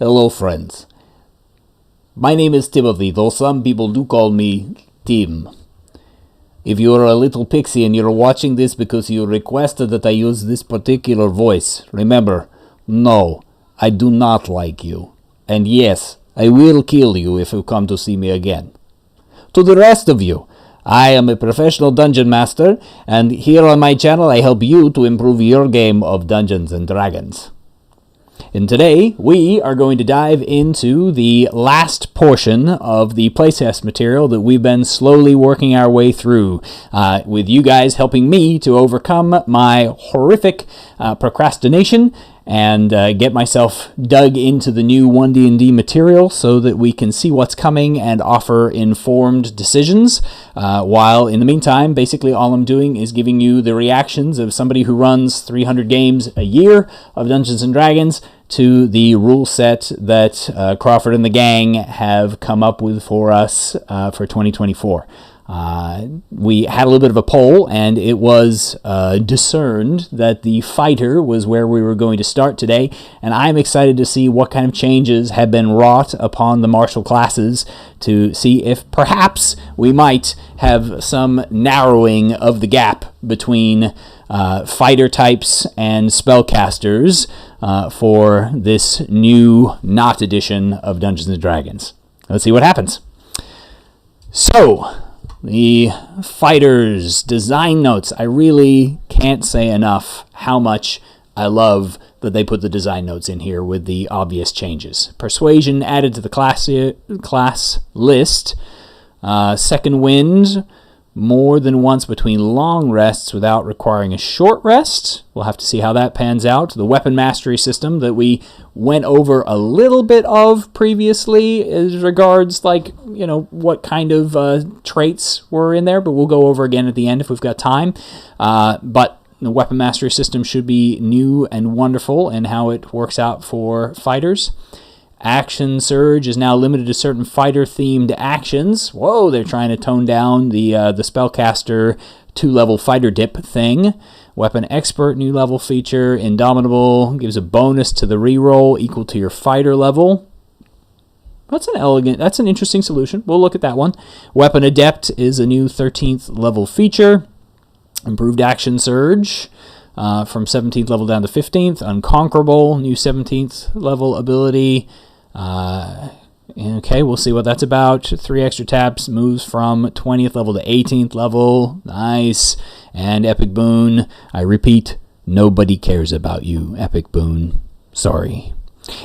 Hello, friends. My name is Timothy, though some people do call me Tim. If you're a little pixie and you're watching this because you requested that I use this particular voice, remember, no, I do not like you. And yes, I will kill you if you come to see me again. To the rest of you, I am a professional dungeon master, and here on my channel I help you to improve your game of Dungeons and Dragons. And today, we are going to dive into the last portion of the playtest material that we've been slowly working our way through, with you guys helping me to overcome my horrific procrastination and get myself dug into the new One DND material so that we can see what's coming and offer informed decisions. While in the meantime, basically all I'm doing is giving you the reactions of somebody who runs 300 games a year of Dungeons and Dragons to the rule set that Crawford and the gang have come up with for us for 2024. We had a little bit of a poll, and it was discerned that the fighter was where we were going to start today, and I'm excited to see what kind of changes have been wrought upon the martial classes to see if perhaps we might have some narrowing of the gap between fighter types and spellcasters for this new not edition of Dungeons & Dragons. Let's see what happens. So, the fighters' design notes. I really can't say enough how much I love that they put the design notes in here with the obvious changes. Persuasion added to the class list. Second wind, more than once between long rests without requiring a short rest. We'll have to see how that pans out. The weapon mastery system that we went over a little bit of previously as regards, like, you know, what kind of traits were in there, but we'll go over again at the end if we've got time. But the weapon mastery system should be new and wonderful in how it works out for fighters. Action Surge is now limited to certain fighter-themed actions. Whoa, they're trying to tone down the spellcaster 2-level fighter dip thing. Weapon Expert, new level feature. Indomitable gives a bonus to the reroll equal to your fighter level. That's an interesting solution. We'll look at that one. Weapon Adept is a new 13th level feature. Improved Action Surge. From 17th level down to 15th. Unconquerable, new 17th level ability. Okay, we'll see what that's about. 3 extra taps, moves from 20th level to 18th level. Nice. And Epic Boon. I repeat, nobody cares about you, Epic Boon. Sorry.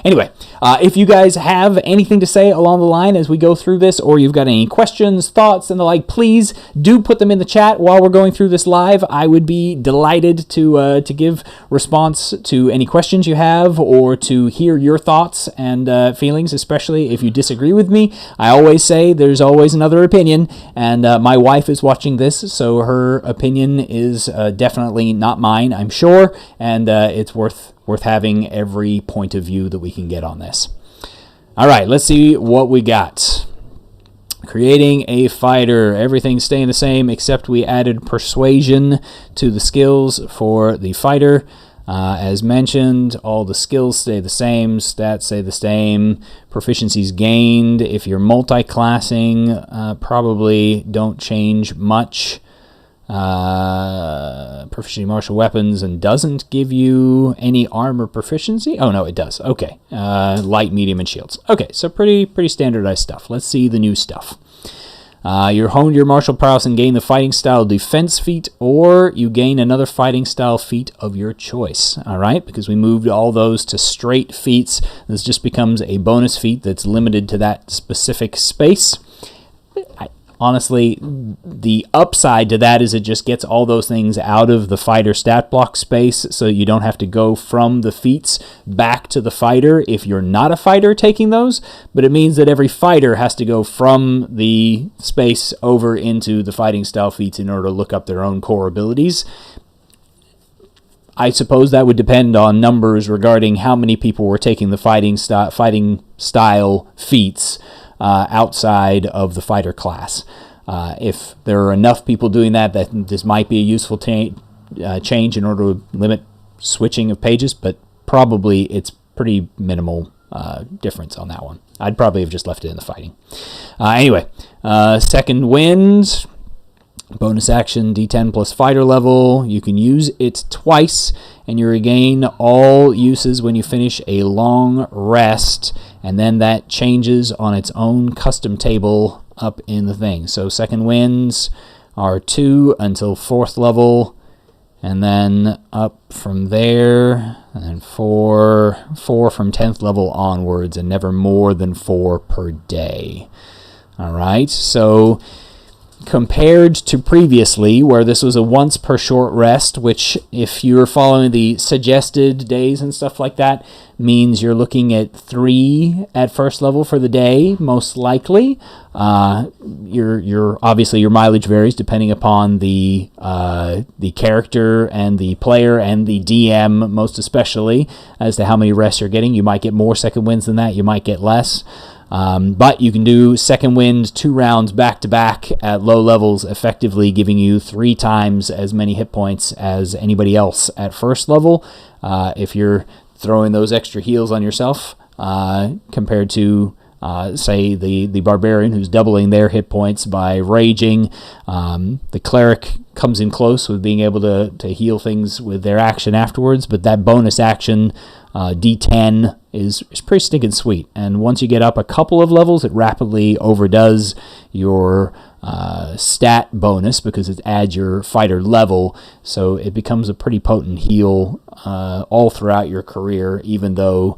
Anyway, if you guys have anything to say along the line as we go through this, or you've got any questions, thoughts, and the like, please do put them in the chat while we're going through this live. I would be delighted to give response to any questions you have, or to hear your thoughts and feelings, especially if you disagree with me. I always say there's always another opinion, and my wife is watching this, so her opinion is definitely not mine, I'm sure, and it's worth having every point of view that we can get on this. All right, let's see what we got. Creating a fighter. Everything's staying the same, except we added persuasion to the skills for the fighter. As mentioned, all the skills stay the same, stats stay the same, proficiencies gained. If you're multi-classing, probably don't change much. Proficiency in martial weapons and doesn't give you any armor proficiency. Oh no, it does. Okay. Light, medium, and shields. Okay, so pretty standardized stuff. Let's see the new stuff. You honed your martial prowess and gain the fighting style defense feat, or you gain another fighting style feat of your choice. All right, because we moved all those to straight feats. This just becomes a bonus feat that's limited to that specific space. Honestly, the upside to that is it just gets all those things out of the fighter stat block space, so you don't have to go from the feats back to the fighter if you're not a fighter taking those, but it means that every fighter has to go from the space over into the fighting style feats in order to look up their own core abilities. I suppose that would depend on numbers regarding how many people were taking the fighting style feats outside of the fighter class. If there are enough people doing that, this might be a useful change in order to limit switching of pages, but probably it's pretty minimal difference on that one. I'd probably have just left it in the fighting. Anyway, second wind, bonus action D10 plus fighter level. You can use it twice, and you regain all uses when you finish a long rest, and then that changes on its own custom table up in the thing. So second winds are 2 until 4th level, and then up from there, and then 4 from 10th level onwards, and never more than 4 per day. All right, so compared to previously, where this was a once per short rest, which if you're following the suggested days and stuff like that, means you're looking at 3 at first level for the day, most likely. Your obviously your mileage varies depending upon the character and the player and the DM, most especially, as to how many rests you're getting. You might get more second winds than that. You might get less. But you can do second wind 2 rounds back to back at low levels, effectively giving you 3 times as many hit points as anybody else at first level. If you're throwing those extra heals on yourself, compared to say the barbarian, who's doubling their hit points by raging. The cleric comes in close with being able to heal things with their action afterwards, but that bonus action D10 is pretty stinking sweet. And once you get up a couple of levels, it rapidly overdoes your stat bonus because it adds your fighter level, so it becomes a pretty potent heal all throughout your career, even though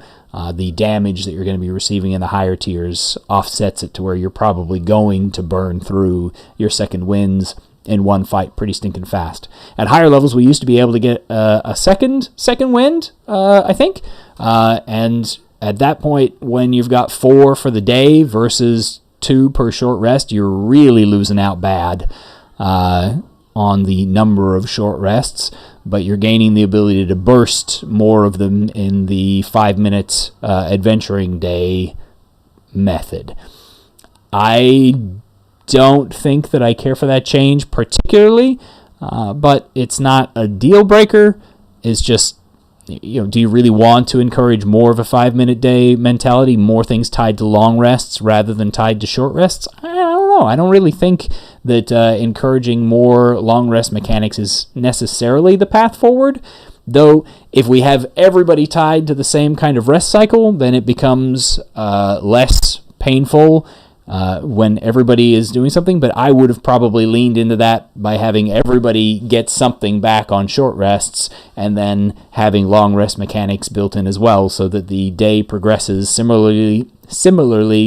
the damage that you're going to be receiving in the higher tiers offsets it to where you're probably going to burn through your second winds in one fight pretty stinking fast. At higher levels, we used to be able to get a second wind, I think, and at that point, when you've got 4 for the day versus 2 per short rest, you're really losing out bad on the number of short rests, but you're gaining the ability to burst more of them in the 5-minute adventuring day method. I don't think that I care for that change particularly, but it's not a deal breaker. It's just, do you really want to encourage more of a 5-minute day mentality, more things tied to long rests rather than tied to short rests? I don't know. I don't really think that encouraging more long rest mechanics is necessarily the path forward. Though, if we have everybody tied to the same kind of rest cycle, then it becomes less painful when everybody is doing something. But I would have probably leaned into that by having everybody get something back on short rests and then having long rest mechanics built in as well, so that the day progresses similarly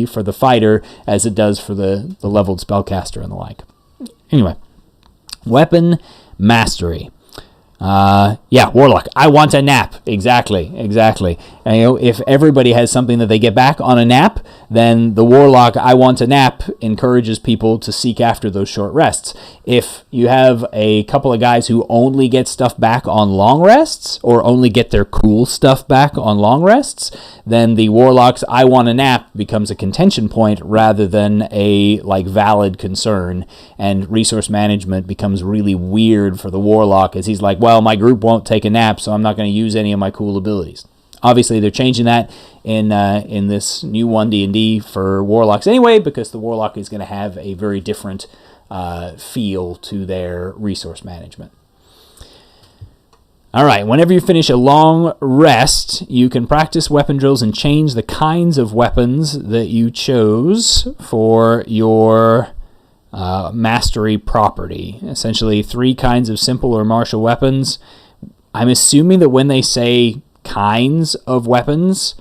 for the fighter as it does for the leveled spellcaster and the like. Anyway, weapon mastery. Warlock. I want a nap. Exactly. And, if everybody has something that they get back on a nap, then the Warlock, I want a nap, encourages people to seek after those short rests. If you have a couple of guys who only get stuff back on long rests, or only get their cool stuff back on long rests, then the Warlock's I want a nap becomes a contention point rather than a valid concern, and resource management becomes really weird for the Warlock, as he's like, well, my group won't take a nap, so I'm not going to use any of my cool abilities. Obviously, they're changing that in this new One DND for Warlocks anyway, because the Warlock is going to have a very different feel to their resource management. All right, whenever you finish a long rest, you can practice weapon drills and change the kinds of weapons that you chose for your mastery property. Essentially 3 kinds of simple or martial weapons. I'm assuming that when they say kinds of weapons,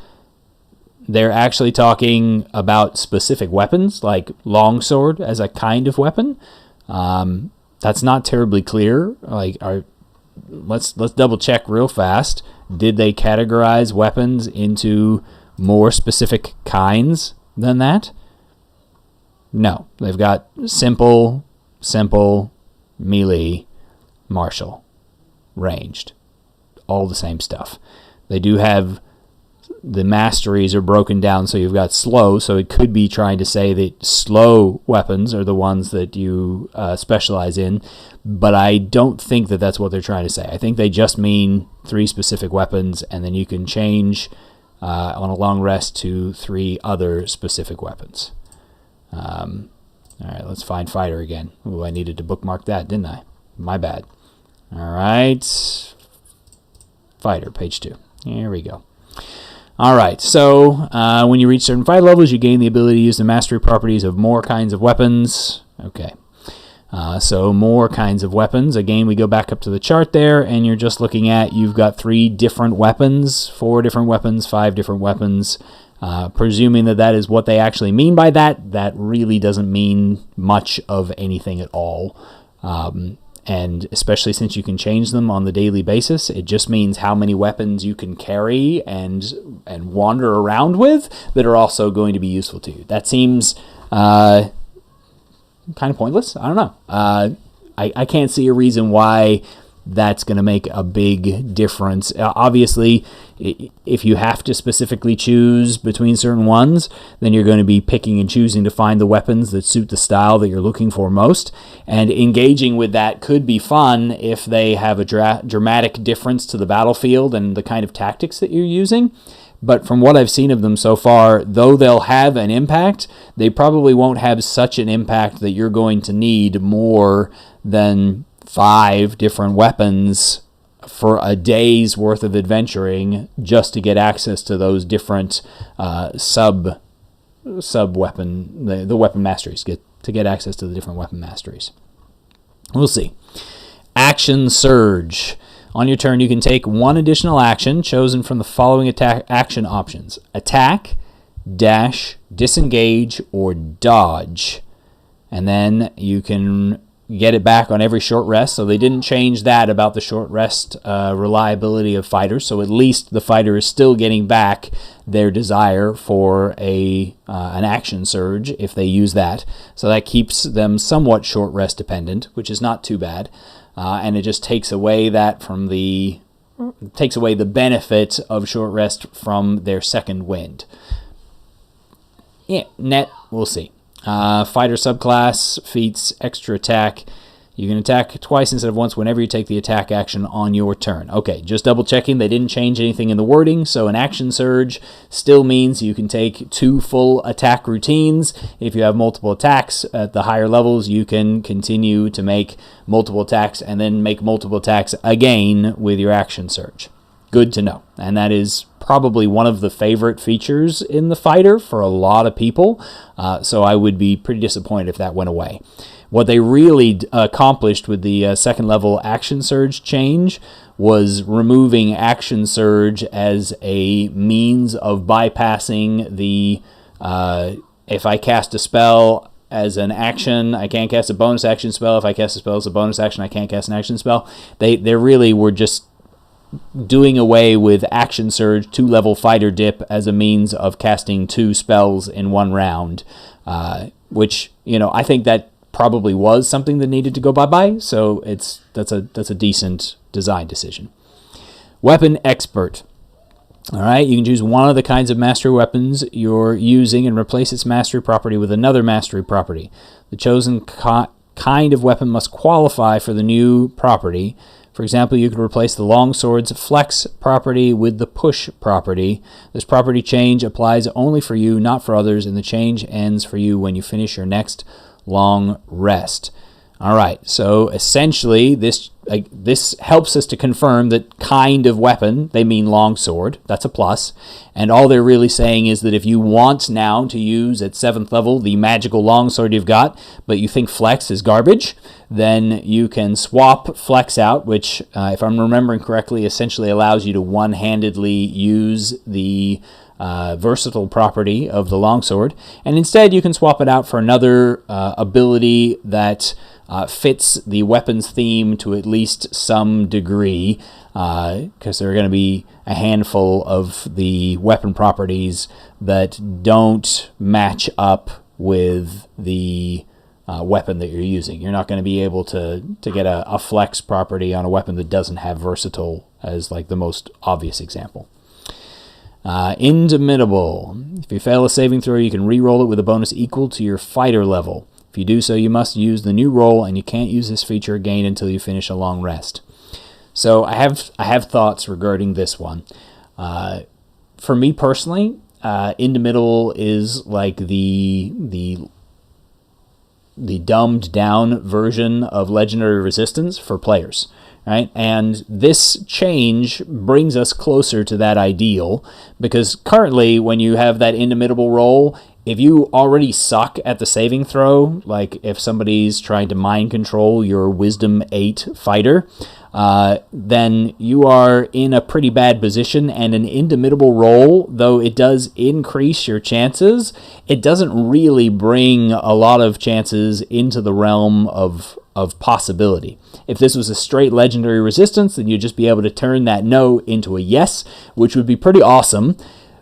they're actually talking about specific weapons, like longsword as a kind of weapon. That's not terribly clear. Let's double check real fast. Did they categorize weapons into more specific kinds than that? No, they've got simple, melee, martial, ranged, all the same stuff. They do have the masteries are broken down, so you've got slow, so it could be trying to say that slow weapons are the ones that you specialize in, but I don't think that that's what they're trying to say. I think they just mean 3 specific weapons, and then you can change on a long rest to 3 other specific weapons. All right, let's find Fighter again. Ooh, I needed to bookmark that, didn't I? My bad. All right. Fighter, page 2. Here we go. All right, so when you reach certain fight levels, you gain the ability to use the mastery properties of more kinds of weapons. Okay. So more kinds of weapons. Again, we go back up to the chart there, and you're just looking at, you've got 3 different weapons, 4 different weapons, 5 different weapons. Presuming that that is what they actually mean by that, that really doesn't mean much of anything at all. And especially since you can change them on the daily basis, it just means how many weapons you can carry and wander around with that are also going to be useful to you. That seems kind of pointless. I don't know. I can't see a reason why that's going to make a big difference. Obviously, if you have to specifically choose between certain ones, then you're going to be picking and choosing to find the weapons that suit the style that you're looking for most. And engaging with that could be fun if they have a dramatic difference to the battlefield and the kind of tactics that you're using. But from what I've seen of them so far, though they'll have an impact, they probably won't have such an impact that you're going to need more than 5 different weapons for a day's worth of adventuring just to get access to those different sub weapon, the weapon masteries, to get access to the different weapon masteries. We'll see. Action Surge. On your turn, you can take 1 additional action chosen from the following action options: attack, dash, disengage, or dodge. And then you can get it back on every short rest. So they didn't change that about the short rest reliability of fighters. So at least the fighter is still getting back their desire for an action surge if they use that. So that keeps them somewhat short rest dependent, which is not too bad. And it just takes away that from the benefit of short rest from their second wind. Yeah, net, we'll see. Fighter subclass, feats, extra attack. You can attack twice instead of once whenever you take the attack action on your turn. Okay, just double checking, they didn't change anything in the wording, so an action surge still means you can take 2 full attack routines. If you have multiple attacks at the higher levels, you can continue to make multiple attacks and then make multiple attacks again with your action surge. Good to know. And that is probably one of the favorite features in the fighter for a lot of people, so I would be pretty disappointed if that went away. What they really accomplished with the second level action surge change was removing action surge as a means of bypassing the if I cast a spell as an action, I can't cast a bonus action spell. If I cast a spell as a bonus action, I can't cast an action spell. They really were just doing away with action surge 2-level fighter dip as a means of casting 2 spells in 1 round, which, I think that probably was something that needed to go bye-bye, so that's a decent design decision. Weapon Expert. All right, you can choose one of the kinds of mastery weapons you're using and replace its mastery property with another mastery property. The chosen kind of weapon must qualify for the new property. For example, you could replace the longsword's flex property with the push property. This property change applies only for you, not for others, and the change ends for you when you finish your next long rest. All right, so essentially this helps us to confirm that kind of weapon, they mean longsword. That's a plus. And all they're really saying is that if you want now to use at 7th level the magical longsword you've got, but you think flex is garbage, then you can swap flex out, which, if I'm remembering correctly, essentially allows you to one-handedly use the versatile property of the longsword, and instead you can swap it out for another ability that fits the weapons theme to at least some degree, because there are going to be a handful of the weapon properties that don't match up with the weapon that you're using. You're not going to be able to get a flex property on a weapon that doesn't have versatile as like the most obvious example. Indomitable. If you fail a saving throw, you can re-roll it with a bonus equal to your fighter level. If you do so, you must use the new roll, and you can't use this feature again until you finish a long rest. So I have thoughts regarding this one. for me personally, Indomitable is like the dumbed down version of Legendary Resistance for players, right? And this change brings us closer to that ideal, because currently when you have that Indomitable roll, if you already suck at the saving throw, like if somebody's trying to mind control your Wisdom 8 fighter, then you are in a pretty bad position, and an Indomitable roll, though it does increase your chances, it doesn't really bring a lot of chances into the realm of possibility. If this was a straight Legendary Resistance, then you'd just be able to turn that no into a yes, which would be pretty awesome,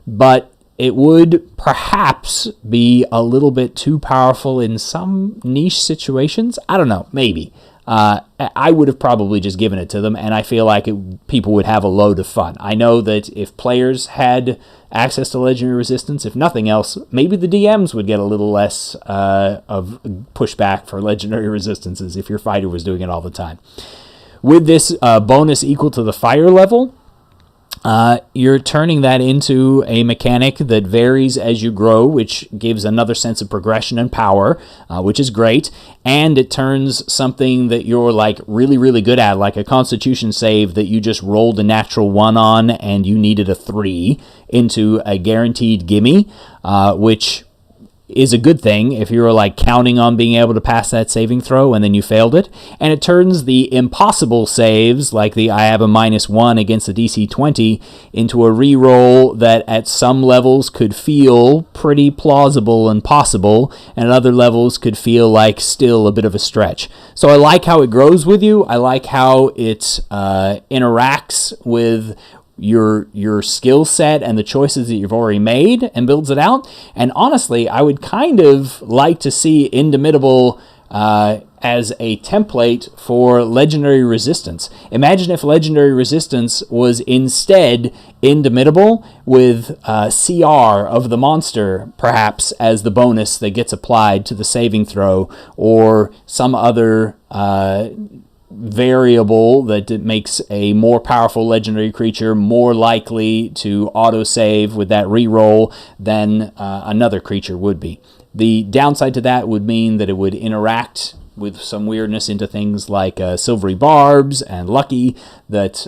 but it would perhaps be a little bit too powerful in some niche situations. I don't know, maybe. I would have probably just given it to them, and I feel like people would have a load of fun. I know that if players had access to Legendary Resistance, if nothing else, maybe the DMs would get a little less of pushback for Legendary Resistances if your fighter was doing it all the time. With this bonus equal to the fire level, you're turning that into a mechanic that varies as you grow, which gives another sense of progression and power, which is great. And it turns something that you're like really, really good at, like a Constitution save that you just rolled a natural 1 on and you needed a 3, into a guaranteed gimme, which is a good thing if you were like counting on being able to pass that saving throw and then you failed it. And it turns the impossible saves, like the I have a -1 against a DC 20, into a reroll that at some levels could feel pretty plausible and possible, and at other levels could feel like still a bit of a stretch. So I like how it grows with you. I like how it interacts with your skill set and the choices that you've already made and builds it out. And honestly, I would kind of like to see Indomitable as a template for Legendary Resistance. Imagine if Legendary Resistance was instead Indomitable with CR of the monster, perhaps, as the bonus that gets applied to the saving throw, or some other variable that makes a more powerful legendary creature more likely to autosave with that reroll than another creature would be. The downside to that would mean that it would interact with some weirdness into things like Silvery Barbs and Lucky that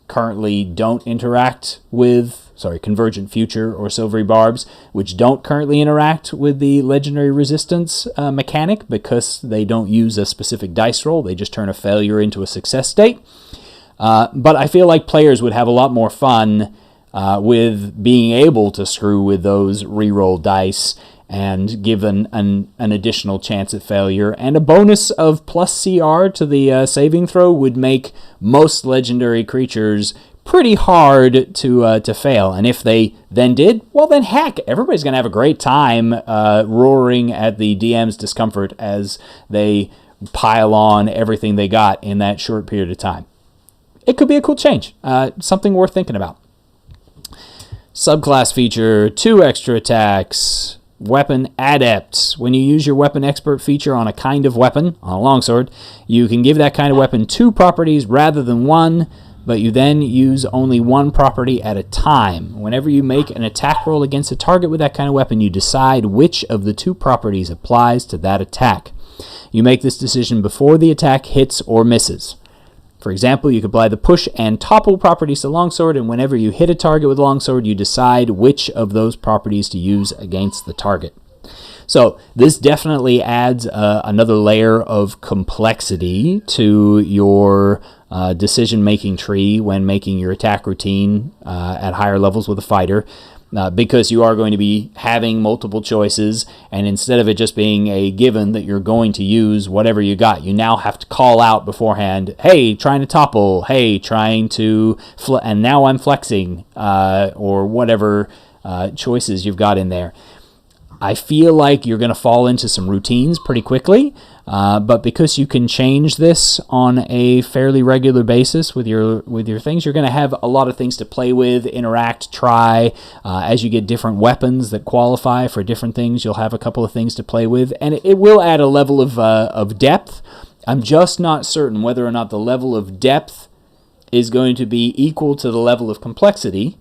currently don't interact with, Convergent Future or Silvery Barbs, which don't currently interact with the Legendary Resistance mechanic because they don't use a specific dice roll. They just turn a failure into a success state. But I feel like players would have a lot more fun with being able to screw with those reroll dice and give an additional chance at failure. And a bonus of plus CR to the saving throw would make most legendary creatures pretty hard to fail. And if they then did, well then heck, everybody's going to have a great time roaring at the DM's discomfort as they pile on everything they got in that short period of time. It could be a cool change, something worth thinking about. Subclass feature, 2 extra attacks. Weapon Adept. When you use your Weapon Expert feature on a kind of weapon, on a longsword, you can give that kind of weapon 2 properties rather than 1, but you then use only 1 property at a time. Whenever you make an attack roll against a target with that kind of weapon, you decide which of the 2 properties applies to that attack. You make this decision before the attack hits or misses. For example, you could apply the push and topple properties to longsword, and whenever you hit a target with longsword, you decide which of those properties to use against the target. So this definitely adds another layer of complexity to your decision-making tree when making your attack routine at higher levels with a fighter. Because you are going to be having multiple choices, and instead of it just being a given that you're going to use whatever you got, you now have to call out beforehand, hey, trying to topple, hey, trying to, and now I'm flexing, or whatever choices you've got in there. I feel like you're going to fall into some routines pretty quickly, but because you can change this on a fairly regular basis with your things, you're going to have a lot of things to play with, interact, try. As you get different weapons that qualify for different things, you'll have a couple of things to play with, and it will add a level of depth. I'm just not certain whether or not the level of depth is going to be equal to the level of complexity,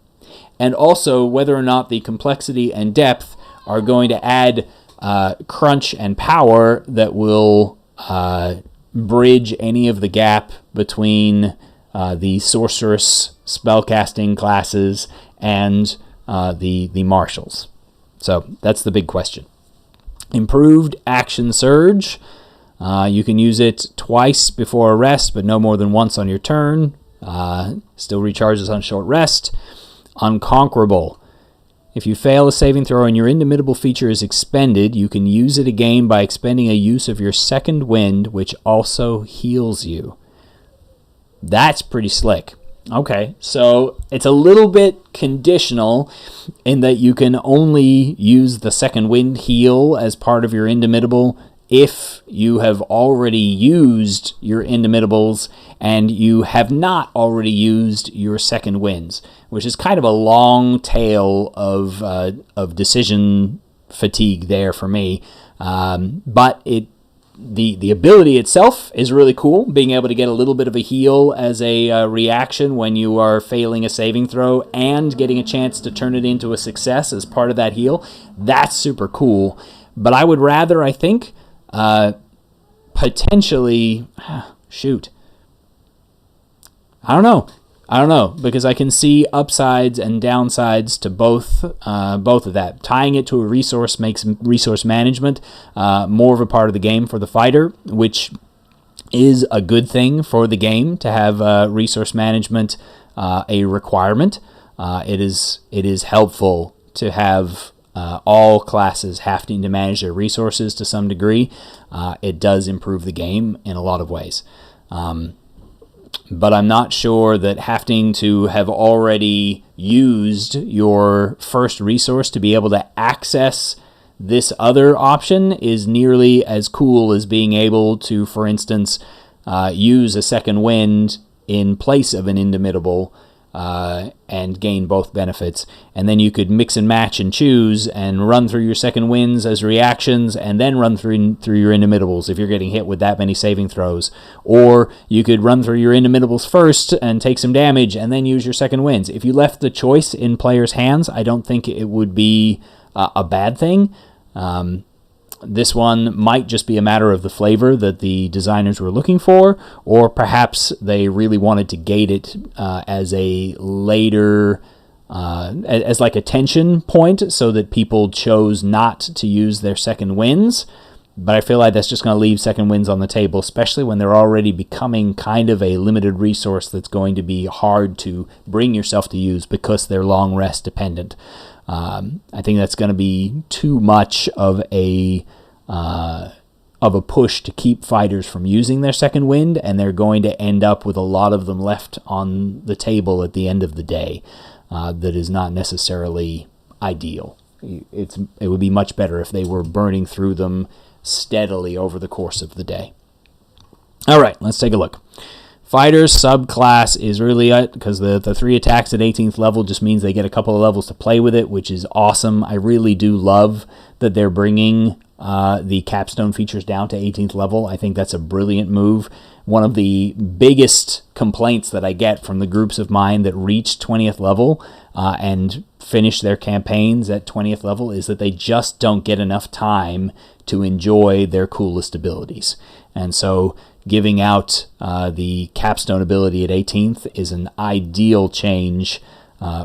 and also whether or not the complexity and depth are going to add crunch and power that will bridge any of the gap between the sorceress spellcasting classes and the martials. So that's the big question. Improved action surge. You can use it twice before a rest, but no more than once on your turn. Still recharges on short rest. Unconquerable. If you fail a saving throw and your indomitable feature is expended, you can use it again by expending a use of your second wind, which also heals you. That's pretty slick. Okay, so it's a little bit conditional in that you can only use the second wind heal as part of your indomitable if you have already used your indomitables and you have not already used your second winds, which is kind of a long tail of decision fatigue there for me. But the ability itself is really cool, being able to get a little bit of a heal as a reaction when you are failing a saving throw and getting a chance to turn it into a success as part of that heal. That's super cool. But I would rather, I think, potentially, shoot. I don't know, because I can see upsides and downsides to both of that. Tying it to a resource makes resource management more of a part of the game for the fighter, which is a good thing for the game to have resource management a requirement. It is helpful to have all classes having to manage their resources to some degree. It does improve the game in a lot of ways. But I'm not sure that having to have already used your first resource to be able to access this other option is nearly as cool as being able to, for instance, use a second wind in place of an indomitable and gain both benefits. And then you could mix and match and choose and run through your second winds as reactions and then run through your indomitables if you're getting hit with that many saving throws. Or you could run through your indomitables first and take some damage and then use your second winds. If you left the choice in players' hands, I don't think it would be a bad thing. This one might just be a matter of the flavor that the designers were looking for, or perhaps they really wanted to gate it as a later, as like a tension point so that people chose not to use their second winds. But I feel like that's just going to leave second winds on the table, especially when they're already becoming kind of a limited resource that's going to be hard to bring yourself to use because they're long rest dependent. I think that's going to be too much of a push to keep fighters from using their second wind, and they're going to end up with a lot of them left on the table at the end of the day. That is not necessarily ideal. It would be much better if they were burning through them steadily over the course of the day. All right, let's take a look. Fighter's subclass is really it, because the 3 attacks at 18th level just means they get a couple of levels to play with it, which is awesome. I really do love that they're bringing the capstone features down to 18th level. I think that's a brilliant move. One of the biggest complaints that I get from the groups of mine that reach 20th level and finish their campaigns at 20th level is that they just don't get enough time to enjoy their coolest abilities. And so giving out the capstone ability at 18th is an ideal change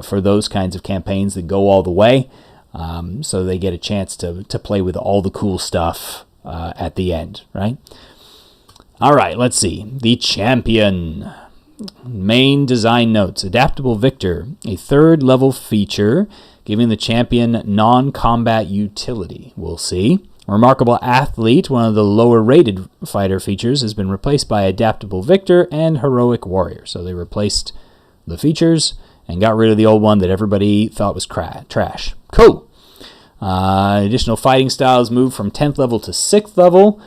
for those kinds of campaigns that go all the way, so they get a chance to play with all the cool stuff at the end, right? All right, let's see. The champion. Main design notes. Adaptable Victor, a 3rd level feature, giving the champion non-combat utility. We'll see. Remarkable Athlete, one of the lower rated fighter features, has been replaced by Adaptable Victor and Heroic Warrior. So they replaced the features and got rid of the old one that everybody thought was trash. Cool. Additional fighting styles moved from 10th level to 6th level,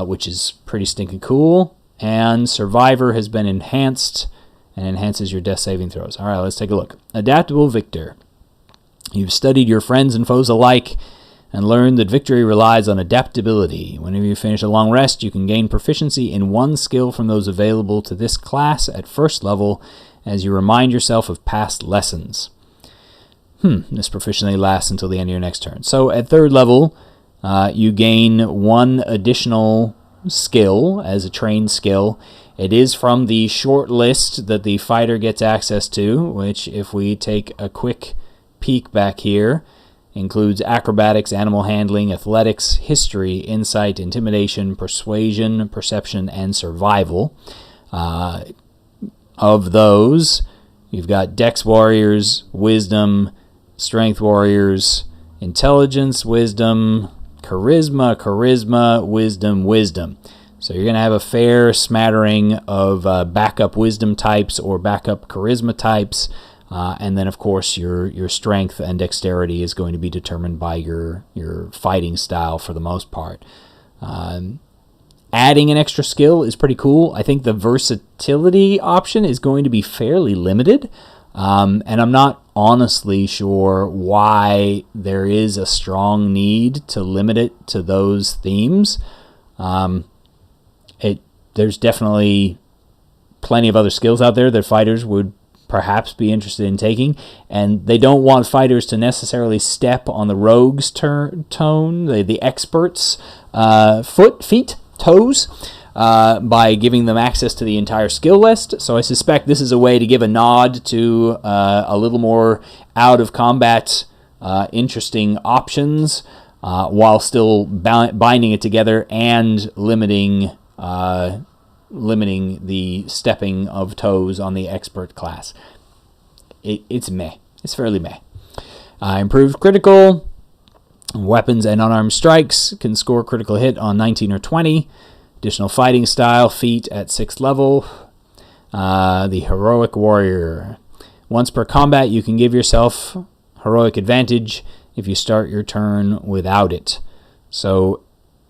which is pretty stinking cool. And Survivor has been enhanced and enhances your death saving throws. All right, let's take a look. Adaptable Victor. You've studied your friends and foes alike and learned that victory relies on adaptability. Whenever you finish a long rest, you can gain proficiency in one skill from those available to this class at 1st level as you remind yourself of past lessons. This proficiency lasts until the end of your next turn. So at 3rd level, you gain 1 additional skill as a trained skill. It is from the short list that the fighter gets access to, which, if we take a quick peek back here, includes acrobatics, animal handling, athletics, history, insight, intimidation, persuasion, perception, and survival. Of those, you've got dex warriors, wisdom, strength warriors, intelligence, wisdom, charisma, wisdom. So you're going to have a fair smattering of backup wisdom types or backup charisma types. And then, of course, your strength and dexterity is going to be determined by your fighting style for the most part. Adding an extra skill is pretty cool. I think the versatility option is going to be fairly limited. And I'm not honestly sure why there is a strong need to limit it to those themes. There's definitely plenty of other skills out there that fighters would perhaps be interested in taking, and they don't want fighters to necessarily step on the rogue's tone, the experts' toes, by giving them access to the entire skill list. So I suspect this is a way to give a nod to a little more out-of-combat interesting options, while still binding it together and limiting the stepping of toes on the expert class. It's meh. It's fairly meh. Improved critical. Weapons and unarmed strikes can score critical hit on 19 or 20. Additional fighting style, feat at 6th level. The heroic warrior. Once per combat, you can give yourself heroic advantage if you start your turn without it. So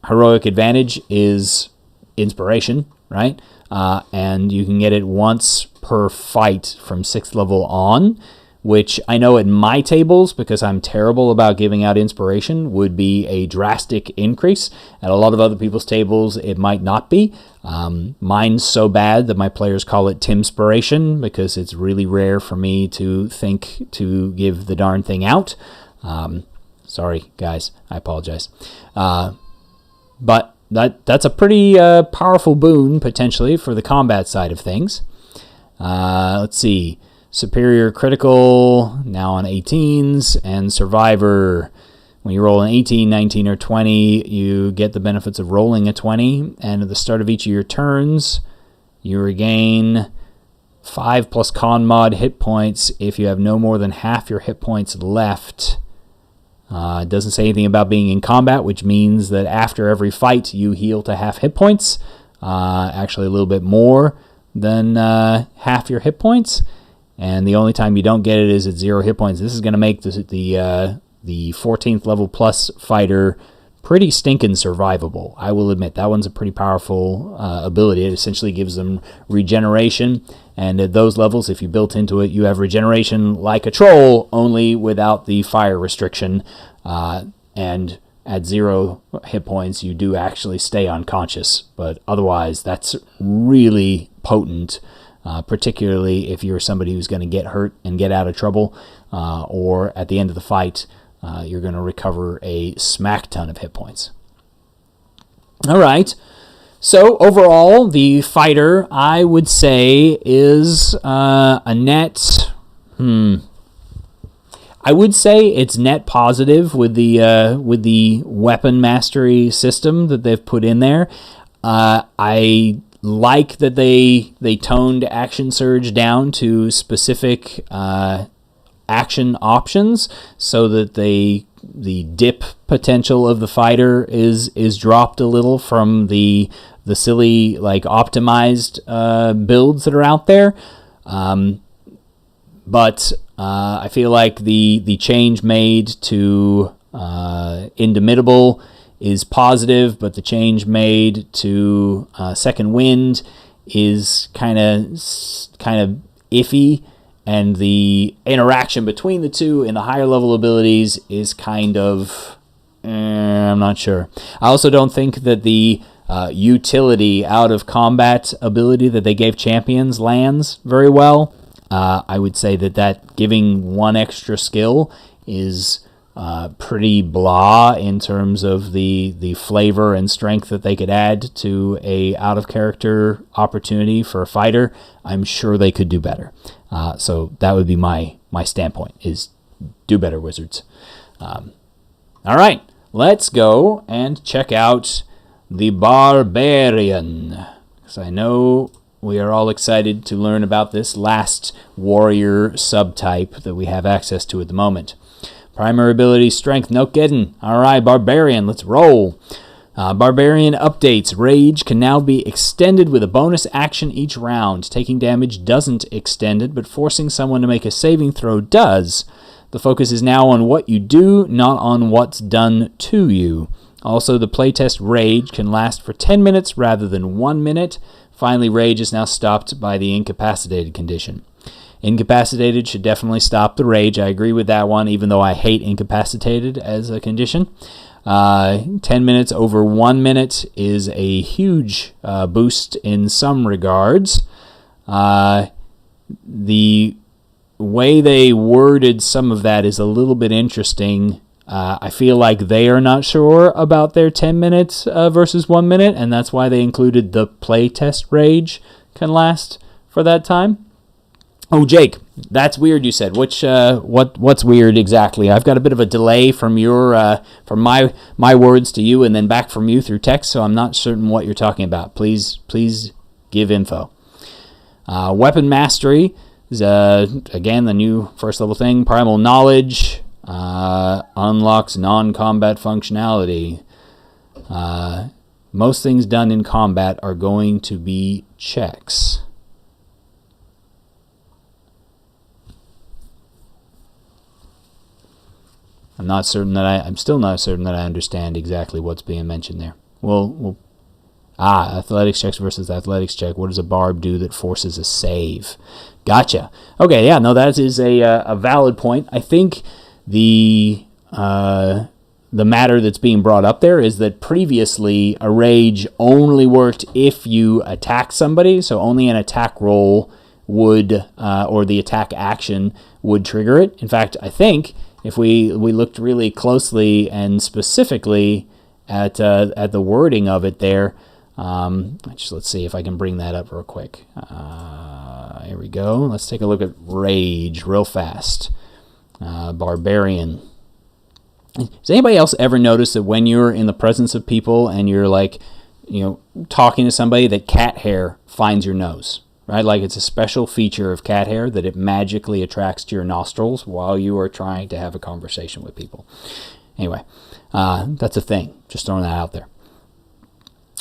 heroic advantage is inspiration, right? And you can get it once per fight from 6th level on, which I know at my tables, because I'm terrible about giving out inspiration, would be a drastic increase. At a lot of other people's tables, it might not be. Mine's so bad that my players call it Timspiration, because it's really rare for me to think to give the darn thing out. Sorry, guys. I apologize. But that's a pretty powerful boon, potentially, for the combat side of things. Let's see. Superior critical, now on 18s, and survivor. When you roll an 18, 19, or 20, you get the benefits of rolling a 20, and at the start of each of your turns, you regain 5 plus con mod hit points if you have no more than half your hit points left. It doesn't say anything about being in combat, which means that after every fight, you heal to half hit points. Actually, a little bit more than half your hit points. And the only time you don't get it is at 0 hit points. This is going to make the 14th level plus fighter pretty stinking survivable. I will admit, that one's a pretty powerful ability. It essentially gives them regeneration. And at those levels, if you built into it, you have regeneration like a troll, only without the fire restriction. And at 0 hit points, you do actually stay unconscious. But otherwise, that's really potent. Particularly if you're somebody who's going to get hurt and get out of trouble, or at the end of the fight, you're going to recover a smack ton of hit points. All right. So overall, the fighter, I would say, is a net. I would say it's net positive with the weapon mastery system that they've put in there. I like that they toned Action Surge down to specific action options, so that the dip potential of the fighter is dropped a little from the silly, like, optimized builds that are out there. But I feel like the change made to Indomitable is positive, but the change made to Second Wind is kind of iffy, and the interaction between the two in the higher level abilities is kind of I'm not sure. I also don't think that the utility out of combat ability that they gave champions lands very well. I would say that giving one extra skill is pretty blah in terms of the flavor and strength that they could add to a out-of-character opportunity for a fighter. I'm sure they could do better. So that would be my standpoint, is do better, Wizards. All right, let's go and check out the Barbarian, because I know we are all excited to learn about this last warrior subtype that we have access to at the moment. Primary ability, strength, no kidding. All right, Barbarian, let's roll. Barbarian updates. Rage can now be extended with a bonus action each round. Taking damage doesn't extend it, but forcing someone to make a saving throw does. The focus is now on what you do, not on what's done to you. Also, the playtest Rage can last for 10 minutes rather than 1 minute. Finally, Rage is now stopped by the incapacitated condition. Incapacitated should definitely stop the Rage. I agree with that one, even though I hate incapacitated as a condition. 10 minutes over 1 minute is a huge boost in some regards. The way they worded some of that is a little bit interesting. I feel like they are not sure about their 10 minutes versus 1 minute, and that's why they included the playtest Rage can last for that time. Oh, Jake, that's weird, you said. What's weird exactly? I've got a bit of a delay from from my words to you and then back from you through text, so I'm not certain what you're talking about. Please give info. Weapon Mastery is, again, the new first level thing. Primal Knowledge unlocks non-combat functionality. Most things done in combat are going to be checks. I'm still not certain that I understand exactly what's being mentioned there. Athletics checks versus athletics check. What does a barb do that forces a save? Gotcha. Okay, yeah, no, that is a valid point. I think the matter that's being brought up there is that previously a rage only worked if you attack somebody, so only an attack roll would, or the attack action would trigger it. In fact, I think if we looked really closely and specifically at the wording of it there, let's see if I can bring that up real quick. Here we go. Let's take a look at Rage real fast. Barbarian. Has anybody else ever noticed that when you're in the presence of people and you're talking to somebody, that cat hair finds your nose? Right, like it's a special feature of cat hair that it magically attracts to your nostrils while you are trying to have a conversation with people. Anyway, that's a thing. Just throwing that out there.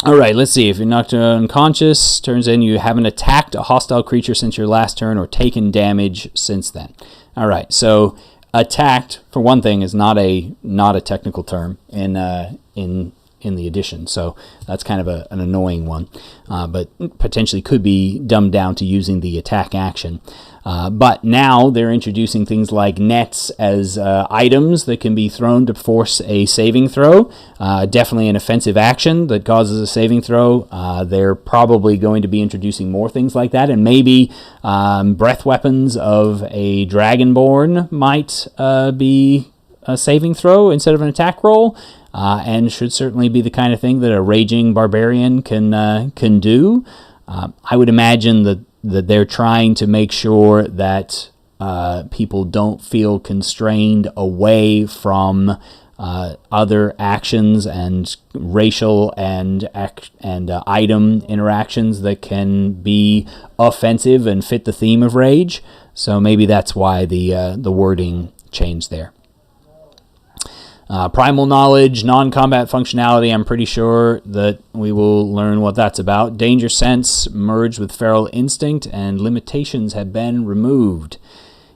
All right, let's see. If you're knocked unconscious, turns in you haven't attacked a hostile creature since your last turn or taken damage since then. All right, so attacked, for one thing, is not a technical term in the edition, so that's kind of an annoying one, but potentially could be dumbed down to using the attack action. But now they're introducing things like nets as items that can be thrown to force a saving throw. Definitely an offensive action that causes a saving throw. They're probably going to be introducing more things like that, and maybe breath weapons of a dragonborn might be a saving throw instead of an attack roll. And should certainly be the kind of thing that a raging barbarian can do. I would imagine that they're trying to make sure that people don't feel constrained away from other actions and racial and item interactions that can be offensive and fit the theme of Rage. So maybe that's why the wording changed there. Primal Knowledge, non-combat functionality, I'm pretty sure that we will learn what that's about. Danger Sense merged with Feral Instinct, and limitations have been removed.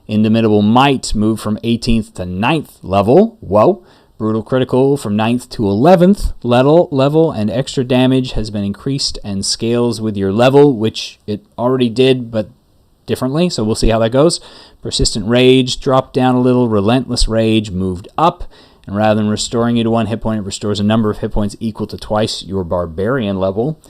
Indomitable Might moved from 18th to 9th level. Whoa. Brutal Critical from 9th to 11th level, and extra damage has been increased and scales with your level, which it already did, but differently, so we'll see how that goes. Persistent Rage dropped down a little. Relentless Rage moved up. And rather than restoring you to 1 hit point, it restores a number of hit points equal to twice your barbarian level.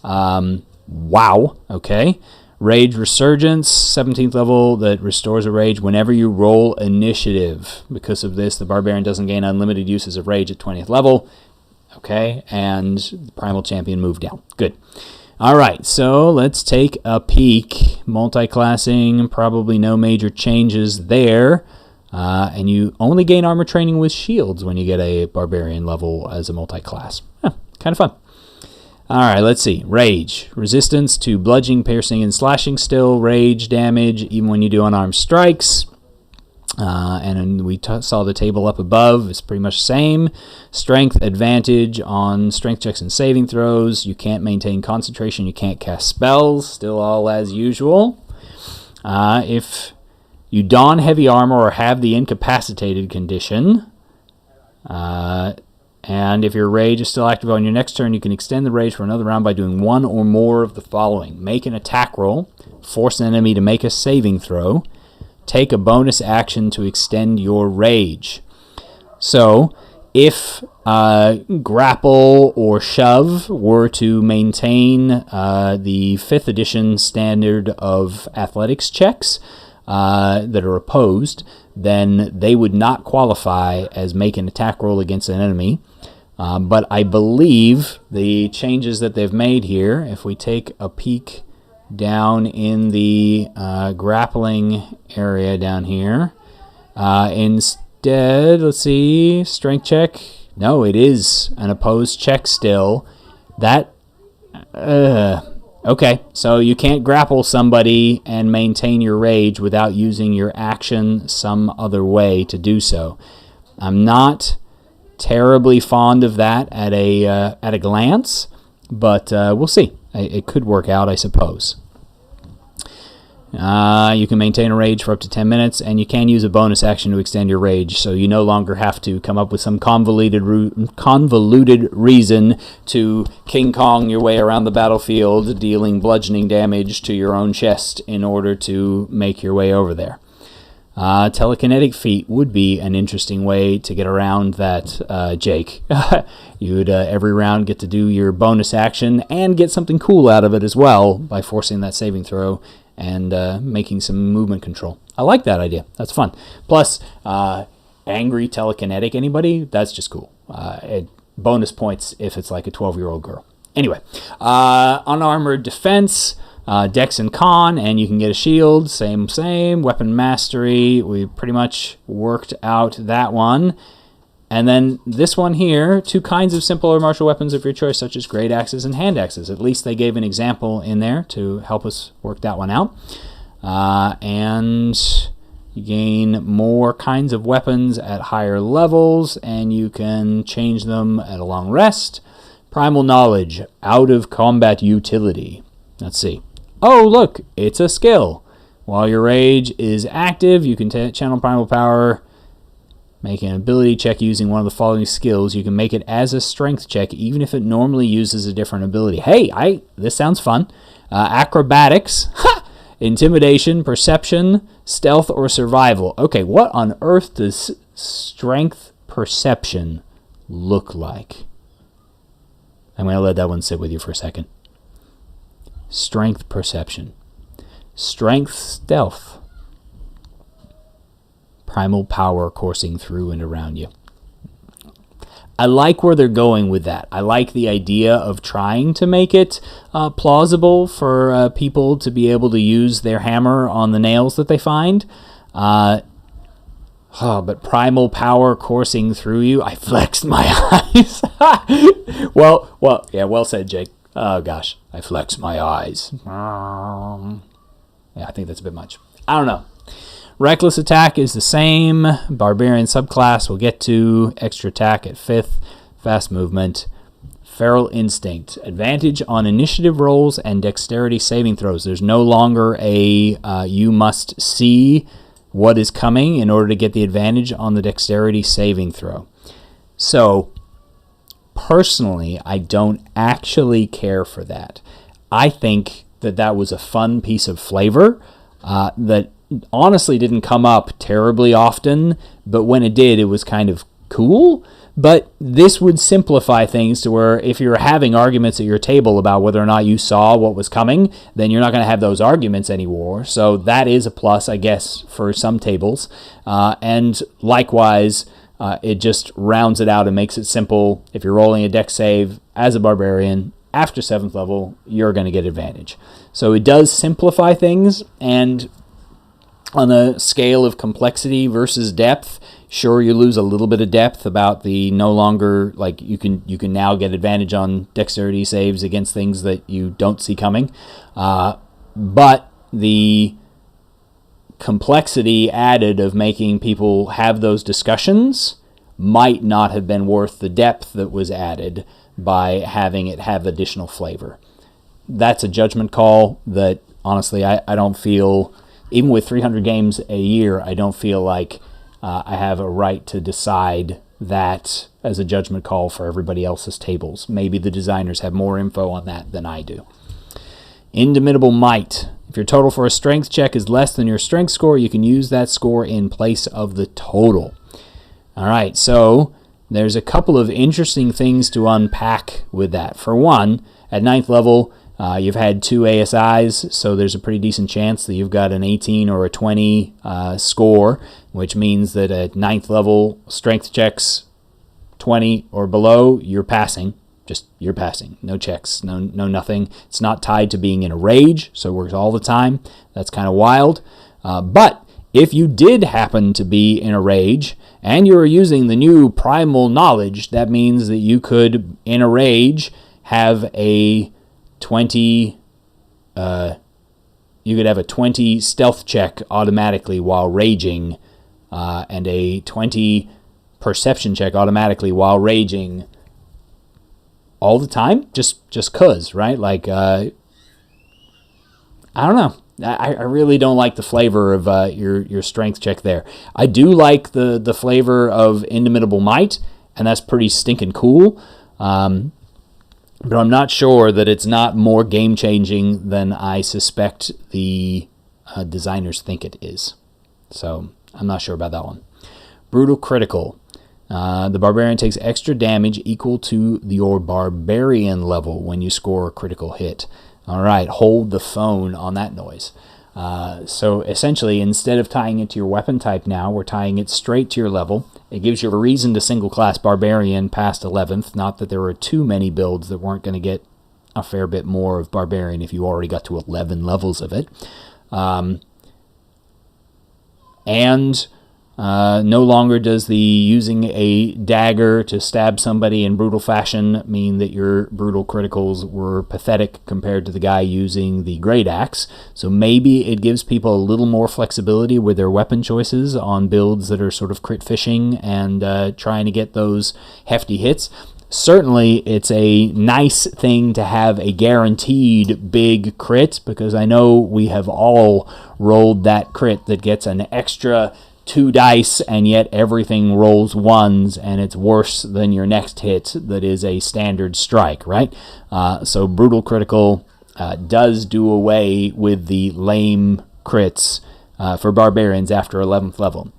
Wow. Okay. Rage Resurgence, 17th level, that restores a rage whenever you roll initiative. Because of this, the Barbarian doesn't gain unlimited uses of rage at 20th level. Okay, and the Primal Champion moved down. Good. All right, so let's take a peek. Multi-classing, probably no major changes there. And you only gain armor training with shields when you get a Barbarian level as a multi-class. Kind of fun. All right, let's see. Rage. Resistance to bludgeoning, piercing, and slashing still. Rage damage even when you do unarmed strikes. And we saw the table up above. It's pretty much the same. Strength advantage on strength checks and saving throws. You can't maintain concentration. You can't cast spells. Still all as usual. If you don heavy armor or have the incapacitated condition, and if your rage is still active on your next turn, you can extend the rage for another round by doing one or more of the following. Make an attack roll. Force an enemy to make a saving throw. Take a bonus action to extend your rage. So, if grapple or shove were to maintain the 5th edition standard of athletics checks that are opposed, then they would not qualify as make an attack roll against an enemy. But I believe the changes that they've made here, if we take a peek down in the grappling area down here, instead, let's see, strength check. No, it is an opposed check still. That, okay, so you can't grapple somebody and maintain your rage without using your action some other way to do so. I'm not terribly fond of that at a glance, but we'll see. It could work out, I suppose. You can maintain a rage for up to 10 minutes, and you can use a bonus action to extend your rage, so you no longer have to come up with some convoluted reason to King Kong your way around the battlefield, dealing bludgeoning damage to your own chest in order to make your way over there. Telekinetic feat would be an interesting way to get around that, Jake. You'd every round get to do your bonus action and get something cool out of it as well by forcing that saving throw and making some movement control. I like that idea. That's fun. Plus, angry telekinetic anybody? That's just cool. Bonus points if it's like a 12-year-old girl. Anyway, unarmored defense. Dex and Con, and you can get a shield, same. Weapon mastery, we pretty much worked out that one. And then this one here, 2 kinds of simpler martial weapons of your choice, such as great axes and hand axes. At least they gave an example in there to help us work that one out. And you gain more kinds of weapons at higher levels, and you can change them at a long rest. Primal knowledge, out of combat utility. Let's see. Oh, look, it's a skill. While your rage is active, you can channel primal power, make an ability check using one of the following skills. You can make it as a strength check, even if it normally uses a different ability. Hey, this sounds fun. Acrobatics, intimidation, perception, stealth, or survival. Okay, what on earth does strength perception look like? I'm going to let that one sit with you for a second. Strength perception. Strength stealth. Primal power coursing through and around you. I like where they're going with that. I like the idea of trying to make it plausible for people to be able to use their hammer on the nails that they find. But primal power coursing through you, I flexed my eyes. Well said, Jake. Oh gosh, I flexed my eyes. Yeah, I think that's a bit much. I don't know. Reckless attack is the same. Barbarian subclass we'll get to. Extra attack at 5th. Fast movement. Feral instinct. Advantage on initiative rolls and dexterity saving throws. There's no longer a you must see what is coming in order to get the advantage on the dexterity saving throw. So, personally, I don't actually care for that. I think that was a fun piece of flavor that honestly didn't come up terribly often, but when it did, it was kind of cool. But this would simplify things to where if you're having arguments at your table about whether or not you saw what was coming, then you're not going to have those arguments anymore. So that is a plus, I guess, for some tables. And likewise, it just rounds it out and makes it simple. If you're rolling a dex save as a barbarian after 7th level, you're going to get advantage. So it does simplify things, and on a scale of complexity versus depth, sure, you lose a little bit of depth about the no longer, like, you can now get advantage on dexterity saves against things that you don't see coming. But the complexity added of making people have those discussions might not have been worth the depth that was added by having it have additional flavor. That's a judgment call that, honestly, I don't feel, even with 300 games a year, I don't feel like I have a right to decide that as a judgment call for everybody else's tables. Maybe the designers have more info on that than I do. Indomitable Might. If your total for a strength check is less than your strength score, you can use that score in place of the total. All right, so there's a couple of interesting things to unpack with that. For one, at 9th level, you've had 2 ASIs, so there's a pretty decent chance that you've got an 18 or a 20 score, which means that at 9th level strength checks 20 or below, you're passing. You're passing. No checks, no nothing. It's not tied to being in a rage, so it works all the time. That's kind of wild. But if you did happen to be in a rage and you're using the new primal knowledge, that means that you could, in a rage, have a 20 you could have a 20 stealth check automatically while raging, and a 20 perception check automatically while raging all the time, just cause, right? Like, I don't know. I really don't like the flavor of your strength check there. I do like the flavor of Indomitable Might, and that's pretty stinking cool. But I'm not sure that it's not more game-changing than I suspect the designers think it is. So I'm not sure about that one. Brutal Critical. The Barbarian takes extra damage equal to your Barbarian level when you score a critical hit. All right, hold the phone on that noise. So essentially, instead of tying it to your weapon type now, we're tying it straight to your level. It gives you a reason to single-class Barbarian past 11th. Not that there were too many builds that weren't going to get a fair bit more of Barbarian if you already got to 11 levels of it. No longer does the using a dagger to stab somebody in brutal fashion mean that your brutal criticals were pathetic compared to the guy using the great axe. So maybe it gives people a little more flexibility with their weapon choices on builds that are sort of crit fishing and trying to get those hefty hits. Certainly, it's a nice thing to have a guaranteed big crit, because I know we have all rolled that crit that gets an extra 2 dice, and yet everything rolls 1s, and it's worse than your next hit that is a standard strike, right? So Brutal Critical does do away with the lame crits for Barbarians after 11th level.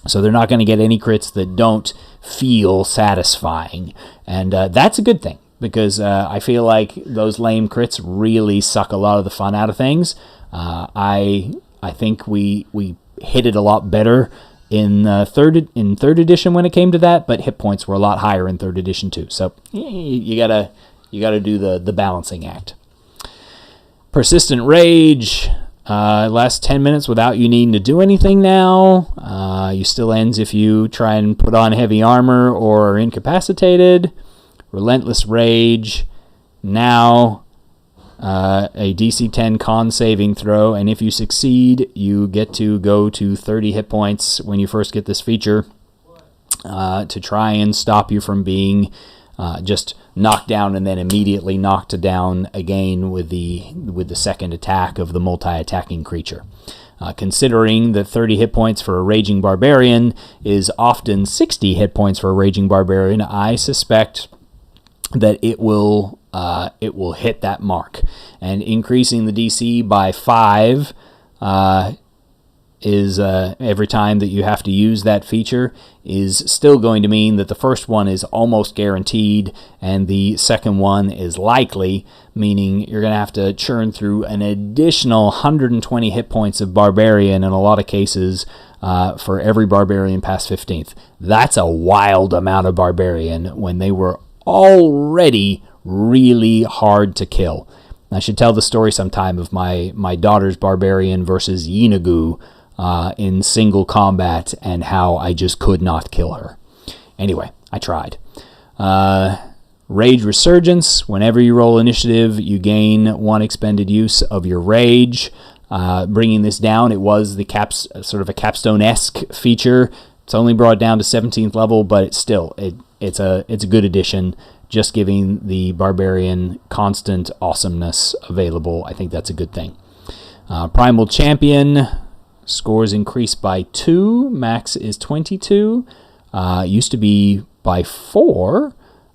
So they're not going to get any crits that don't feel satisfying, and that's a good thing, because I feel like those lame crits really suck a lot of the fun out of things. I think we hit it a lot better in third edition when it came to that, but hit points were a lot higher in 3rd edition too. So you gotta do the balancing act. Persistent Rage lasts 10 minutes without you needing to do anything now. You still ends if you try and put on heavy armor or are incapacitated. Relentless Rage now. A DC 10 con saving throw, and if you succeed, you get to go to 30 hit points when you first get this feature to try and stop you from being just knocked down and then immediately knocked down again with the second attack of the multi-attacking creature. Considering that 30 hit points for a Raging Barbarian is often 60 hit points for a Raging Barbarian, I suspect that it will hit that mark. And increasing the DC by 5 is every time that you have to use that feature is still going to mean that the first one is almost guaranteed and the second one is likely, meaning you're going to have to churn through an additional 120 hit points of Barbarian in a lot of cases for every Barbarian past 15th. That's a wild amount of Barbarian when they were already really hard to kill. I should tell the story sometime of my daughter's Barbarian versus Yinagu in single combat and how I just could not kill her. Anyway, I tried. Rage Resurgence. Whenever you roll initiative, you gain 1 expended use of your rage. Bringing this down, it was the sort of a capstone-esque feature. It's only brought down to 17th level, but it's still it's a good addition. Just giving the Barbarian constant awesomeness available. I think that's a good thing. Primal Champion. Scores increased by 2. Max is 22. Used to be by 4.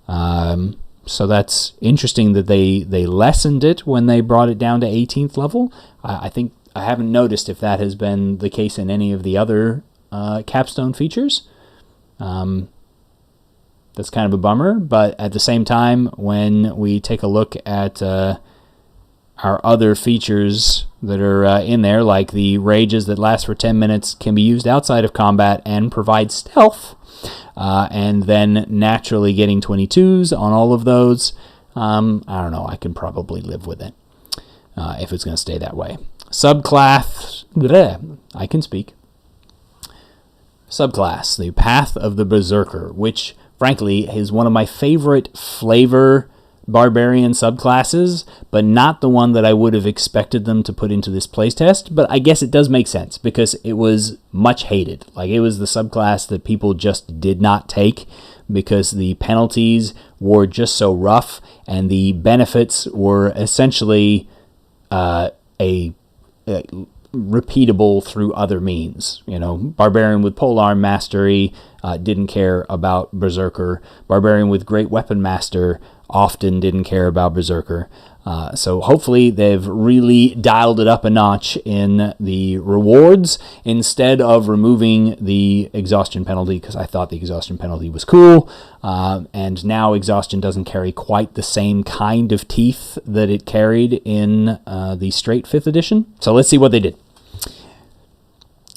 So that's interesting that they lessened it when they brought it down to 18th level. I think I haven't noticed if that has been the case in any of the other capstone features. That's kind of a bummer, but at the same time, when we take a look at our other features that are in there, like the rages that last for 10 minutes can be used outside of combat and provide stealth, and then naturally getting 22s on all of those, I don't know, I can probably live with it if it's going to stay that way. Subclass, I can speak. Subclass, the Path of the Berserker, which frankly is one of my favorite flavor Barbarian subclasses, but not the one that I would have expected them to put into this playtest. But I guess it does make sense because it was much hated. Like, it was the subclass that people just did not take because the penalties were just so rough and the benefits were essentially repeatable through other means. You know, Barbarian with Polearm Mastery didn't care about Berserker. Barbarian with Great Weapon Master often didn't care about Berserker. So hopefully they've really dialed it up a notch in the rewards instead of removing the exhaustion penalty, because I thought the exhaustion penalty was cool. And now exhaustion doesn't carry quite the same kind of teeth that it carried in the straight 5th edition. So let's see what they did.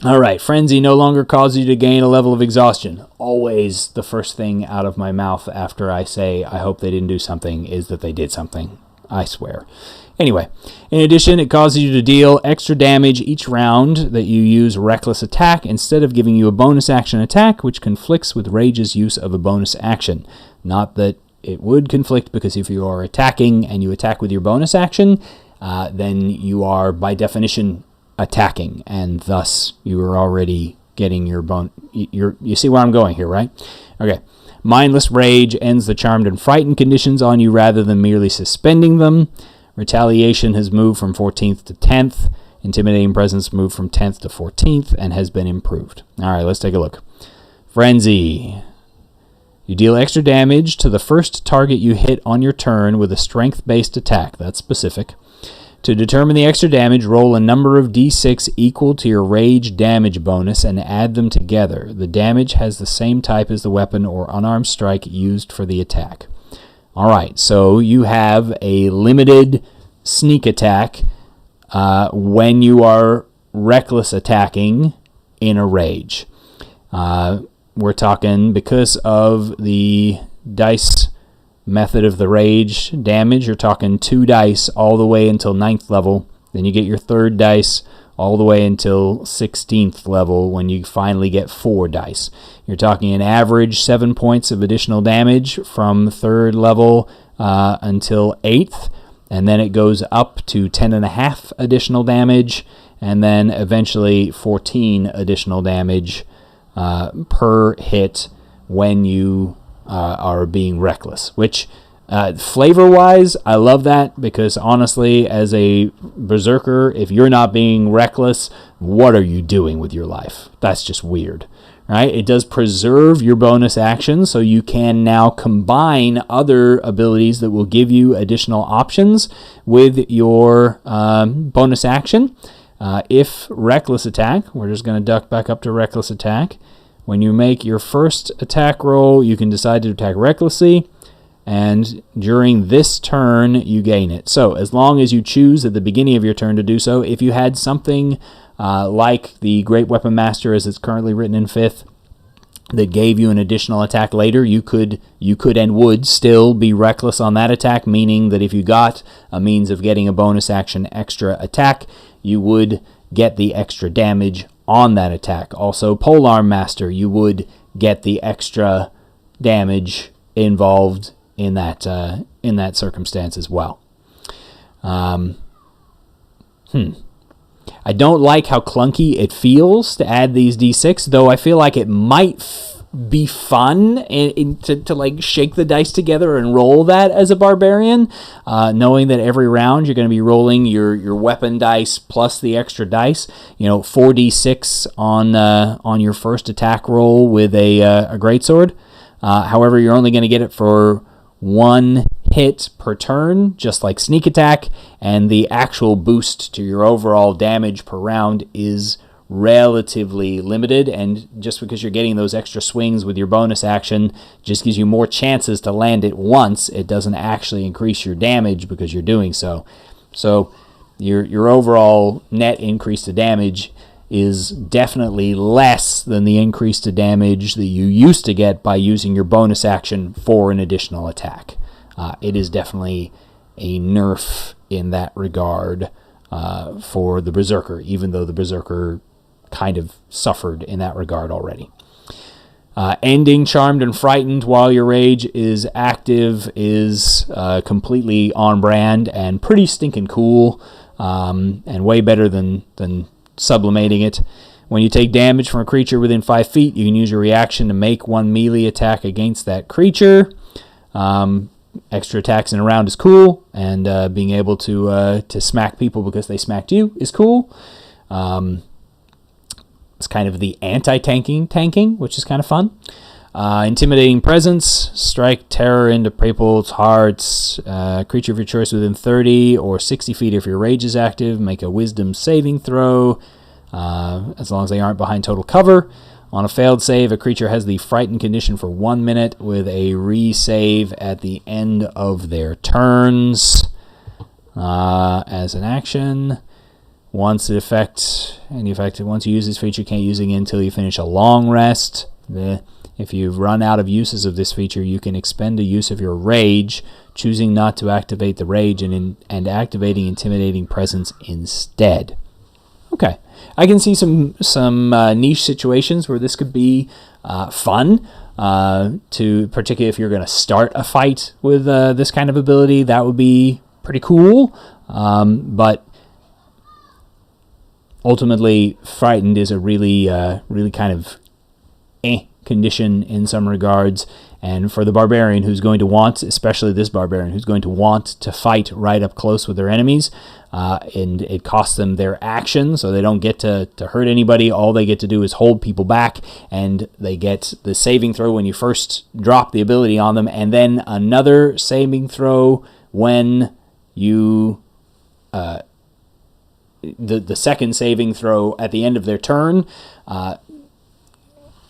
All right, Frenzy no longer causes you to gain a level of exhaustion. Always the first thing out of my mouth after I say I hope they didn't do something is that they did something. I swear. Anyway, in addition, it causes you to deal extra damage each round that you use Reckless Attack instead of giving you a bonus action attack, which conflicts with Rage's use of a bonus action. Not that it would conflict, because if you are attacking and you attack with your bonus action, then you are by definition attacking, and thus you are already getting your you see where I'm going here, right? Okay. Mindless Rage ends the Charmed and Frightened conditions on you rather than merely suspending them. Retaliation has moved from 14th to 10th. Intimidating Presence moved from 10th to 14th and has been improved. All right, let's take a look. Frenzy. You deal extra damage to the first target you hit on your turn with a strength-based attack. That's specific. To determine the extra damage, roll a number of d6 equal to your rage damage bonus and add them together. The damage has the same type as the weapon or unarmed strike used for the attack. Alright, so you have a limited sneak attack when you are reckless attacking in a rage. We're talking, because of the dice method of the rage damage, you're talking 2 dice all the way until 9th level. Then you get your 3rd dice all the way until 16th level when you finally get 4 dice. You're talking an average 7 points of additional damage from 3rd level until 8th, and then it goes up to 10.5 additional damage, and then eventually 14 additional damage per hit when you are being reckless, which flavor-wise, I love that, because honestly, as a Berserker, if you're not being reckless, what are you doing with your life? That's just weird, right? It does preserve your bonus actions, so you can now combine other abilities that will give you additional options with your bonus action. If reckless attack, we're just going to duck back up to reckless attack. When you make your first attack roll, you can decide to attack recklessly, and during this turn, you gain it. So as long as you choose at the beginning of your turn to do so, if you had something like the Great Weapon Master as it's currently written in 5th, that gave you an additional attack later, you could and would still be reckless on that attack, meaning that if you got a means of getting a bonus action extra attack, you would get the extra damage on that attack. Also, Polearm Master, you would get the extra damage involved in that circumstance as well. I don't like how clunky it feels to add these d6, though I feel like it might be fun to like shake the dice together and roll that as a barbarian, knowing that every round you're going to be rolling your weapon dice plus the extra dice. 4d6 on your first attack roll with a greatsword. However, you're only going to get it for 1 hit per turn, just like sneak attack, and the actual boost to your overall damage per round is relatively limited, and just because you're getting those extra swings with your bonus action just gives you more chances to land it once. It doesn't actually increase your damage because you're doing so. So your overall net increase to damage is definitely less than the increase to damage that you used to get by using your bonus action for an additional attack. It is definitely a nerf in that regard for the Berserker, even though the Berserker kind of suffered in that regard already. Ending Charmed and Frightened while your rage is active is completely on brand and pretty stinking cool, and way better than sublimating it. When you take damage from a creature within 5 feet, you can use your reaction to make 1 melee attack against that creature. Extra attacks in a round is cool, and being able to smack people because they smacked you is cool. It's kind of the anti-tanking, which is kind of fun. Intimidating Presence, strike terror into people's hearts. Creature of your choice within 30 or 60 feet if your rage is active, make a wisdom saving throw, as long as they aren't behind total cover. On a failed save, a creature has the frightened condition for 1 minute with a re-save at the end of their turns. As an action, once you use this feature, you can't use it again until you finish a long rest. If you've run out of uses of this feature, you can expend a use of your rage, choosing not to activate the rage and activating Intimidating Presence instead. Okay, I can see some niche situations where this could be fun, particularly if you're going to start a fight with this kind of ability. That would be pretty cool, but ultimately, Frightened is a really kind of condition in some regards, and for the barbarian who's going to want, especially this barbarian, who's going to want to fight right up close with their enemies, and it costs them their action, so they don't get to hurt anybody. All they get to do is hold people back, and they get the saving throw when you first drop the ability on them, and then another saving throw when you the second saving throw at the end of their turn.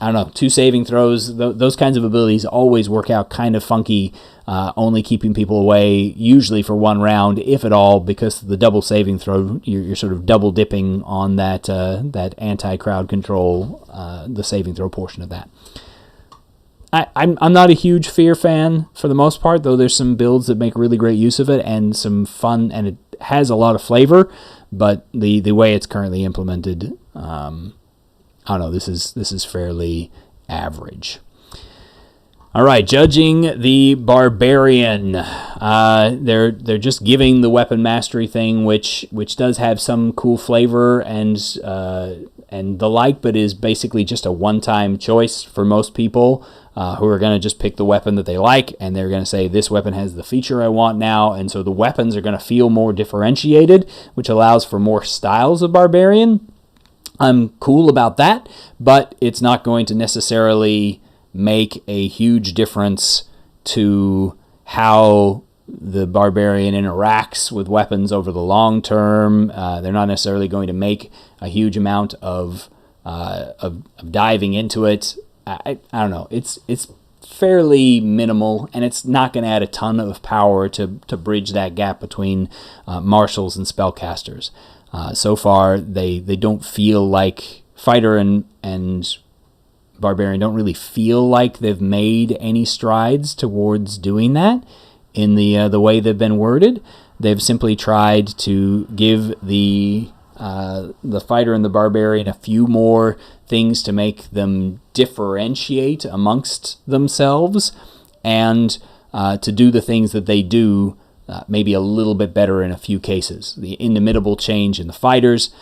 I don't know, 2 saving throws, those kinds of abilities always work out kind of funky, only keeping people away, usually for 1 round, if at all, because the double saving throw, you're sort of double dipping on that anti-crowd control, the saving throw portion of that. I'm not a huge Fear fan for the most part, though there's some builds that make really great use of it, and some fun, and it has a lot of flavor, but the way it's currently implemented, I don't know, this is fairly average. All right, judging the Barbarian. They're just giving the weapon mastery thing, which does have some cool flavor and the like, but is basically just a one-time choice for most people who are going to just pick the weapon that they like, and they're going to say, this weapon has the feature I want now, and so the weapons are going to feel more differentiated, which allows for more styles of Barbarian. I'm cool about that, but it's not going to necessarily make a huge difference to how the barbarian interacts with weapons over the long term. They're not necessarily going to make a huge amount of diving into it. I don't know. It's fairly minimal, and it's not going to add a ton of power to bridge that gap between martials and spellcasters. So far, they don't feel like Fighter and Barbarian don't really feel like they've made any strides towards doing that in the way they've been worded. They've simply tried to give the Fighter and the Barbarian a few more things to make them differentiate amongst themselves, and to do the things that they do maybe a little bit better in a few cases. The inimitable change in the Fighters,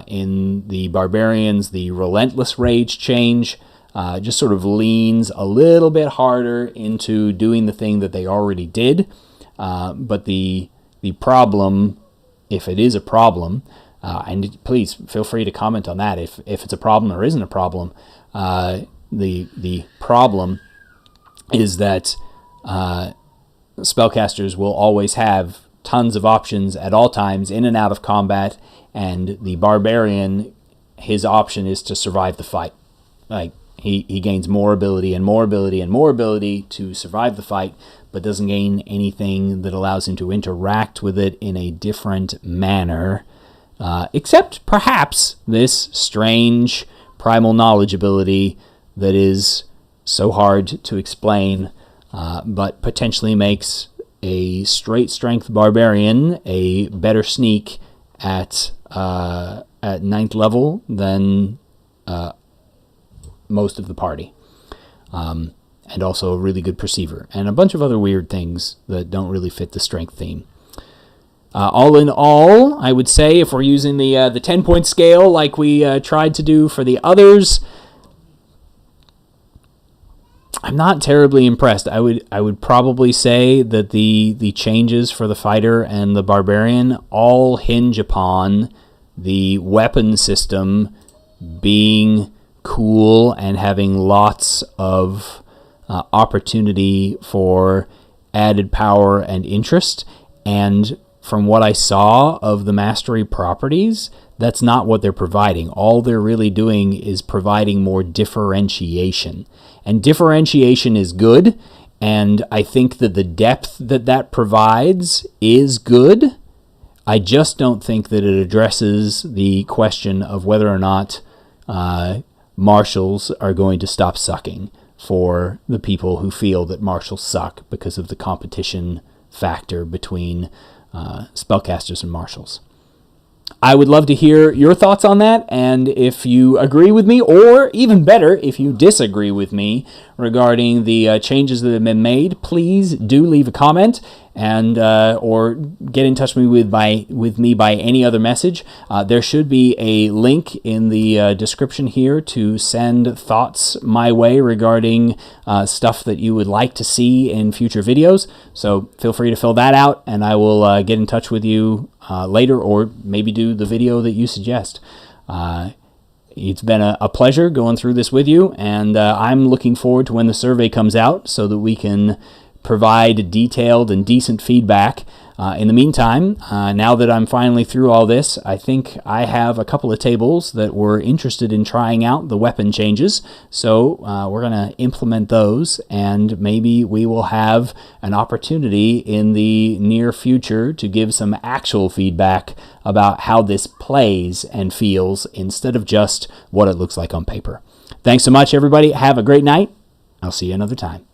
in the Barbarians, the relentless rage change, just sort of leans a little bit harder into doing the thing that they already did. But the problem, if it is a problem, and please feel free to comment on that if it's a problem or isn't a problem. The problem is that spellcasters will always have tons of options at all times in and out of combat, and the barbarian, his option is to survive the fight. Like he gains more ability and more ability and more ability to survive the fight, but doesn't gain anything that allows him to interact with it in a different manner, except perhaps this strange primal knowledge ability that is so hard to explain, but potentially makes a straight strength barbarian a better sneak at 9th level than most of the party, and also a really good perceiver, and a bunch of other weird things that don't really fit the strength theme. All in all, I would say, if we're using the 10-point scale like we tried to do for the others, I'm not terribly impressed. I would probably say that the changes for the Fighter and the Barbarian all hinge upon the weapon system being cool and having lots of opportunity for added power and interest. And from what I saw of the mastery properties, that's not what they're providing. All they're really doing is providing more differentiation. And differentiation is good, and I think that the depth that provides is good. I just don't think that it addresses the question of whether or not martials are going to stop sucking for the people who feel that martials suck because of the competition factor between spellcasters and martials. I would love to hear your thoughts on that, and if you agree with me, or even better, if you disagree with me regarding the changes that have been made, please do leave a comment and or get in touch with me by any other message. There should be a link in the description here to send thoughts my way regarding stuff that you would like to see in future videos. So feel free to fill that out, and I will get in touch with you later, or maybe do the video that you suggest. It's been a pleasure going through this with you, and I'm looking forward to when the survey comes out so that we can provide detailed and decent feedback. In the meantime, now that I'm finally through all this, I think I have a couple of tables that were interested in trying out the weapon changes, so we're going to implement those, and maybe we will have an opportunity in the near future to give some actual feedback about how this plays and feels instead of just what it looks like on paper. Thanks so much, everybody. Have a great night. I'll see you another time.